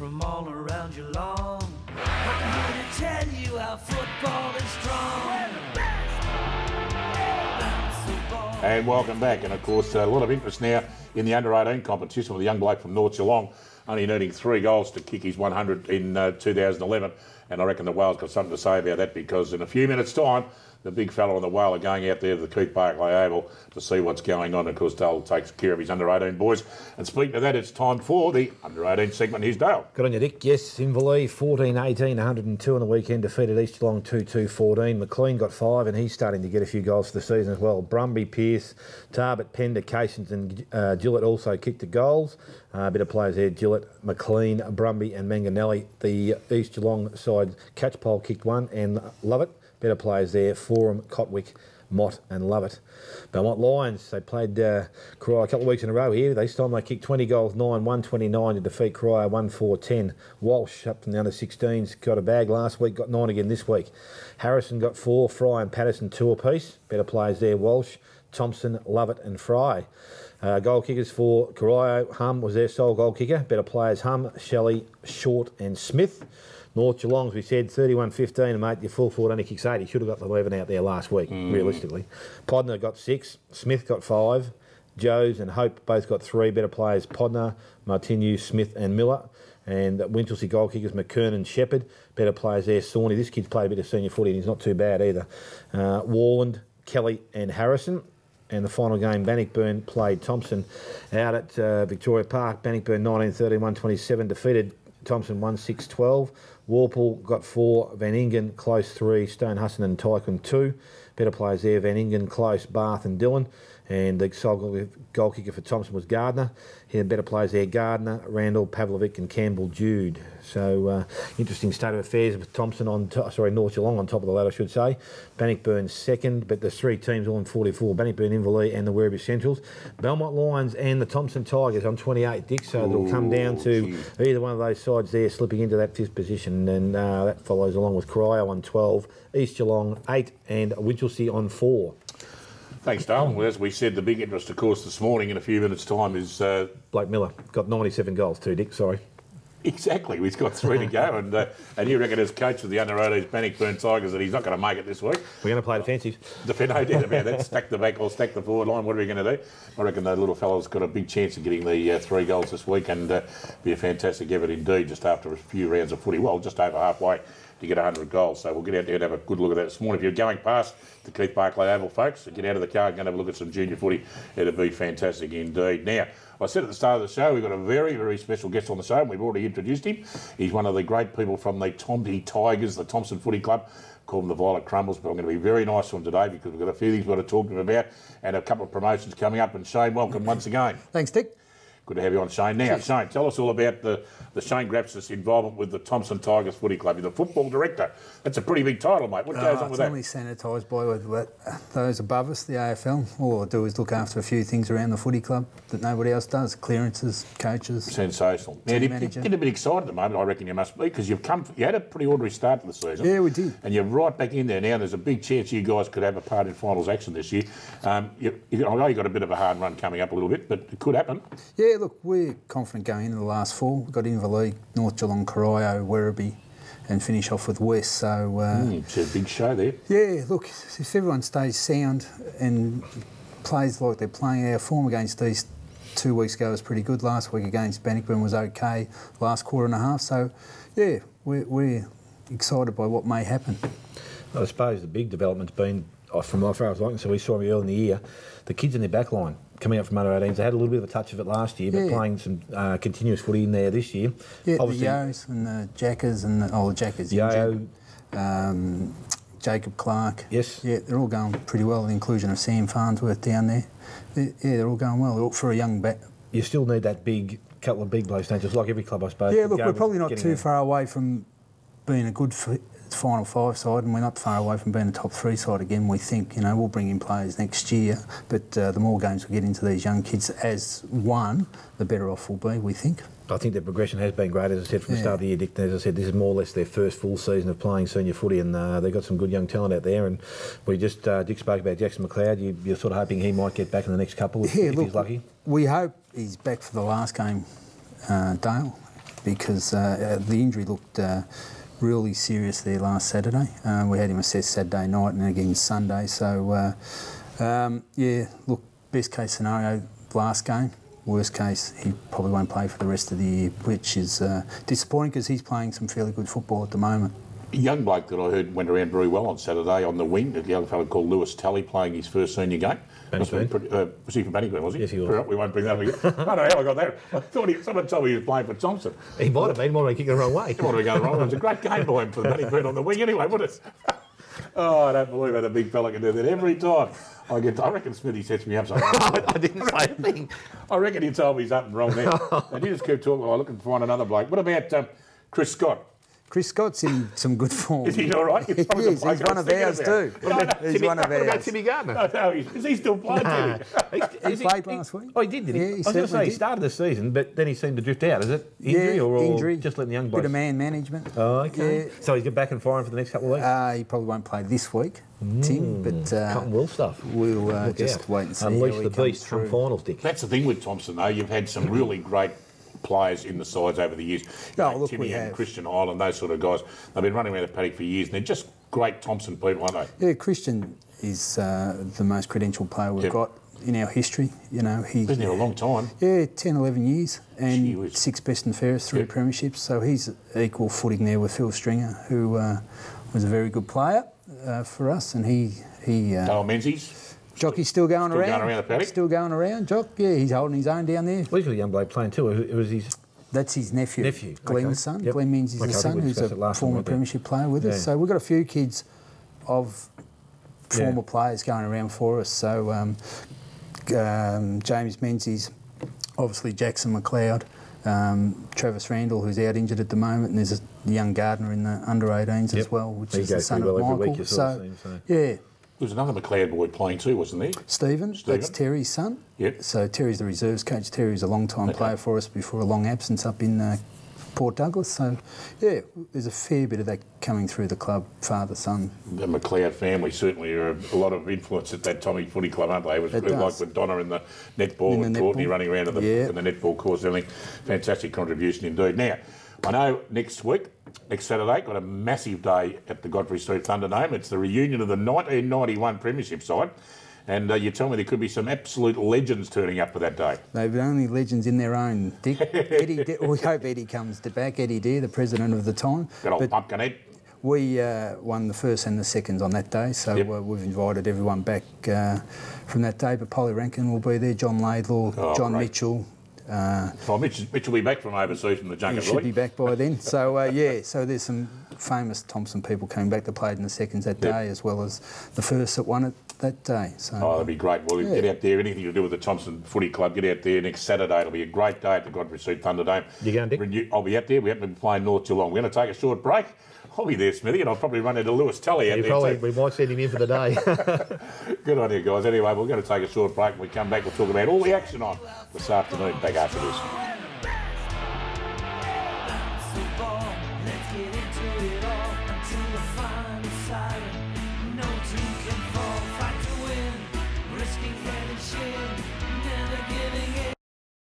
from all around Geelong. I'm here to tell you how football is strong. And welcome back. And of course, a lot of interest now in the under-18 competition with a young bloke from North Geelong only needing 3 goals to kick his 100 in 2011. And I reckon the Whale's got something to say about that, because in a few minutes' time, the big fella on the Whale are going out there to the Keith Barclay Oval to see what's going on. Of course, Dale takes care of his under-18 boys. And speaking of that, it's time for the under-18 segment. Here's Dale. Good on you, Dick. Yes, Inverleigh 14-18, 102 on the weekend, defeated East Geelong 2-2-14. McLean got 5, and he's starting to get a few goals for the season as well. Brumby, Pearce, Tarbert, Pender, Casons and Gillett also kicked the goals. A bit of players there, Gillett, McLean, Brumby and Manganelli. The East Geelong side, Catchpole kicked 1 and Lovett. Better players there, Forum, Cotwick, Mott and Lovett. Belmont Lions, they played Croydon a couple of weeks in a row here. This time they kicked 20 goals, 129 to defeat Croydon 1-4-10. Walsh, up from the under-16s, got a bag last week, got 9 again this week. Harrison got 4, Fry and Patterson 2 apiece. Better players there, Walsh, Thompson, Lovett and Fry. Goal kickers for Corio, Hum was their sole goal kicker. Better players, Hum, Shelley, Short and Smith. North Geelong, as we said, 31-15, and mate, your full forward only kicks 8. He should have got the 11 out there last week, realistically. Podner got 6, Smith got 5, Joes and Hope both got 3. Better players, Podner, Martinu, Smith and Miller. And Winchelsea goal kickers, McKernan, Shepherd. Better players there, Sawney. This kid's played a bit of senior footy and he's not too bad either. Warland, Kelly and Harrison. And the final game, Bannockburn played Thompson out at Victoria Park. Bannockburn 19-13, 127, defeated Thompson 1-6-12. Warple got 4, Van Ingen close 3, Stone Husson and Tycoon 2. Better players there, Van Ingen close, Bath and Dillon. And the sole goal kicker for Thompson was Gardner. He had better players there, Gardner, Randall, Pavlovic and Campbell Jude. So interesting state of affairs with Thompson on North Geelong on top of the ladder, I should say. Bannockburn second, but there's 3 teams all in 44. Bannockburn, Inverleigh and the Werribee Centrals. Belmont Lions and the Thompson Tigers on 28, Dick. So it'll come down to either one of those sides there slipping into that 5th position. And that follows along with Corio on 12, East Geelong 8 and Winchelsea on 4. Thanks, Dale. Well, as we said, the big interest, of course, this morning in a few minutes' time is... Blake Miller. Got 97 goals too, Dick, sorry. Exactly. He's got 3 to go. And you reckon as coach of the under-18s Bannockburn Tigers that he's not going to make it this week? We're going to play defensive. No doubt about that. Stack the back or stack the forward line. What are we going to do? I reckon the little fella's got a big chance of getting the 3 goals this week and be a fantastic effort indeed just after a few rounds of footy. Well, just over halfway to get 100 goals. So we'll get out there and have a good look at that this morning. If you're going past the Keith Barclay Oval, folks, get out of the car and go and have a look at some junior footy. It'll be fantastic indeed. Now, I said at the start of the show, we've got a very, very special guest on the show, and we've already introduced him. He's one of the great people from the Tomby Tigers, the Thompson Footy Club. Call them the Violet Crumbles, but I'm going to be very nice to him today because we've got a few things we've got to talk to him about and a couple of promotions coming up. And Shane, welcome once again. Thanks, Dick. Good to have you on, Shane. Now, Shane, tell us all about the Shane Grapsis involvement with the Thompson Tigers Footy Club. You're the football director. That's a pretty big title, mate. What goes on with that? It's only sanitised by those above us, the AFL. All I do is look after a few things around the footy club that nobody else does. Clearances, coaches. Sensational. Now, you're getting a bit excited at the moment, I reckon you must be, because you had a pretty ordinary start to the season. Yeah, we did. And you're right back in there now. There's a big chance you guys could have a part in finals action this year. I know you've got a bit of a hard run coming up a little bit, but it could happen. Yeah, look, we're confident going into the last 4. We've got Inverleigh, North Geelong, Corio, Werribee and finish off with West. So it's a big show there. Yeah, look, if everyone stays sound and plays like they're playing, our form against these 2 weeks ago was pretty good. Last week against Bannockburn was okay. Last quarter and a half. So, yeah, we're excited by what may happen. I suppose the big development's been, from as far as I can see, we saw them early in the year, the kids in their back line coming up from under-18s. They had a little bit of a touch of it last year, but playing some continuous footy in there this year. Yeah, obviously, the Yo's and the Jackers and the Jackers. Yo. Jacob Clark. Yes. Yeah, they're all going pretty well. The inclusion of Sam Farnsworth down there. Yeah, they're all going well. For a young bat. You still need that couple of big blokes, don't you? Just like every club, I suppose. Yeah, look, we're probably not too far away from being a good Final 5 side, and we're not far away from being a top 3 side again. We think, we'll bring in players next year, but the more games we get into these young kids as one, the better off we'll be, we think. I think their progression has been great, as I said, from the start of the year, Dick. As I said, this is more or less their first full season of playing senior footy, and they've got some good young talent out there. And we just, Dick spoke about Jackson McLeod. You're sort of hoping he might get back in the next couple if he's lucky? We hope he's back for the last game, Dale. because the injury looked really serious there last Saturday. We had him assessed Saturday night and again Sunday. So, yeah, look, best case scenario, last game. Worst case, he probably won't play for the rest of the year, which is disappointing because he's playing some fairly good football at the moment. A young bloke that I heard went around very well on Saturday on the wing, a young fellow called Lewis Tully playing his first senior game. Was he from Bannickburn, was he? Yes, he was. We won't bring that up again. I don't know how I got that. I thought someone told me he was playing for Thompson. He might have been kicking the wrong way. He might have been going wrong. It was a great game by him for the Bannickburn on the wing anyway, wasn't it? Oh, I don't believe how the big fella can do that every time. I reckon Smithy sets me up something. I didn't say a thing. I reckon he told me he's up and wrong there. And he just kept talking, looking to find another bloke. What about Chris Scott? Chris Scott's in some good form. Is he all right? He is. He's one of ours too. He's one of What about ours. Timmy Gardner? No, is he still playing, Timmy? He played last week. Oh, he did he? Yeah, he I was going to say, certainly he did. started the season, but then he seemed to drift out. Is it injury or injury. just letting the young Bit blokes? of man management. Oh, okay. Yeah. So he's get back and firing for the next couple of weeks? He probably won't play this week, Tim, but Cotton wool stuff. we'll Look just out. wait and see Unleash how he the comes beast from through. finals, Dick. That's the thing with Thompson, though. You've had some really great players in the sides over the years. Look, Timmy we and have. Christian Ireland, those sort of guys. They've been running around the paddock for years, and they're just great Thompson people, aren't they? Yeah, Christian is the most credentialed player we've Yep. got in our history. You know, he's Been there a long time. 10, 11 years, and Gee whiz. 6 best and fairest, 3 Yep. premierships. So he's equal footing there with Phil Stringer, who was a very good player for us, and he Dale Menzies. Jockey's still going around. going around the paddock? Still going around, Jock. Yeah, he's holding his own down there. Well, he's got a young bloke playing too. It was his... That's his nephew. Glenn's okay. son. Yep. Glenn Menzies' Okay, I think son, we who's discussed it a last former time, I think. premiership player with Yeah. us. So we've got a few kids of former Yeah. players going around for us. So James Menzies, obviously Jackson McLeod, Travis Randall, who's out injured at the moment, and there's a young Gardner in the under-18s as Yep. well, which He is the goes son pretty of well every Michael. week, you sort of see him, so. Yeah. There was another McLeod boy playing too, wasn't there? Stephen, that's Terry's son. Yep. So Terry's the reserves coach. Terry's a long-time player for us before a long absence up in Port Douglas. So, yeah, there's a fair bit of that coming through the club, father-son. The McLeod family certainly are a lot of influence at that Tommy Footy Club, aren't they? It was It like does. with Donna in the netball In the and Courtney netball. running around in the, Yeah. in the netball course and everything. Fantastic contribution indeed. Now, I know next Saturday, got a massive day at the Godfrey Street Thunderdome. It's the reunion of the 1991 Premiership side. And you tell me there could be some absolute legends turning up for that day. They've only legends in their own, Dick. We hope Eddie comes back. Eddie Deere, the president of the time. That old But Pumpkinhead. we won the first and the seconds on that day, so Yep. we've invited everyone back from that day. But Polly Rankin will be there, John Laidlaw, John great. Mitchell. Well, Mitch will be back from overseas from the He junket, should really. be back by then. So, yeah, so there's some famous Thompson people coming back that played in the seconds that day, as well as the first that won it that day. So, Oh, that'd be great. Well, get out there. Anything to do with the Thompson Footy Club, get out there next Saturday. It'll be a great day at the Godfrey Street Thunderdome. You going, Dick? I'll be out there. We haven't been playing North too long. We're going to take a short break. I'll be there, Smithy, and I'll probably run into Lewis Tully out there too. We might send him in for the day. Good on you, guys. Anyway, we're going to take a short break. When we come back, we'll talk about all the action on this afternoon. Back after this. Let's get into it all until the final siren. No team can fall, fight to win, risking head and shin.